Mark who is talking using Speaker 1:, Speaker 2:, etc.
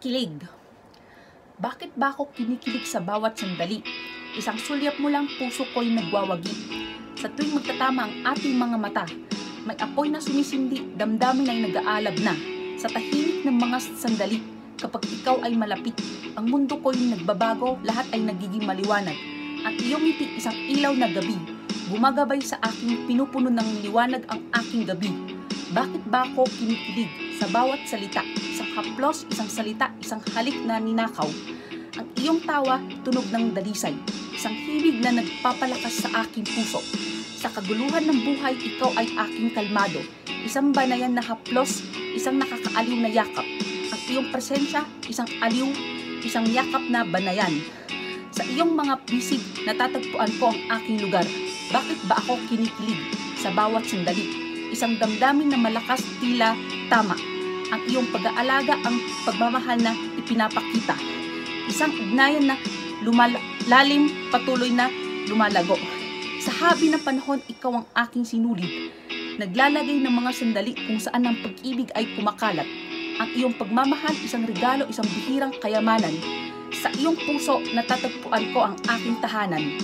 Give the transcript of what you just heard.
Speaker 1: Kilig. Bakit ba ako kinikilig sa bawat sandali? Isang sulyap mo lang, puso ko'y nagwawagi. Sa tuwing magtatama ang ating mga mata, may apoy na sumisindi, damdamin ay nag-aalab na. Sa tahimik ng mga sandali, kapag ikaw ay malapit, ang mundo ko'y nagbabago, lahat ay nagiging maliwanag. Ang iyong ngiti, isang ilaw na gabi, gumagabay sa aking, pinupuno ng liwanag ang aking gabi. Bakit ba ako kinikilig sa bawat salita? Isang haplos, isang salita, isang halik na ninakaw. Ang iyong tawa, tunog ng dalisay. Isang himig na nagpapalakas sa aking puso. Sa kaguluhan ng buhay, ikaw ay aking kalmado. Isang banayan na haplos, isang nakakaaliw na yakap. Ang iyong presensya, isang aliw, isang yakap na banayan. Sa iyong mga bisig, natatagpuan ko ang aking lugar. Bakit ba ako kinikilig sa bawat sandali? Isang damdamin na malakas, tila tama. Ang iyong pag-aalaga, ang pagmamahal na ipinapakita. Isang ugnayan na lumalalim, patuloy na lumalago. Sa habi ng panahon, ikaw ang aking sinulid. Naglalagay ng mga sandali kung saan ang pag-ibig ay kumakalat. Ang iyong pagmamahal, isang regalo, isang bihirang kayamanan. Sa iyong puso, natatagpuan ko ang aking tahanan.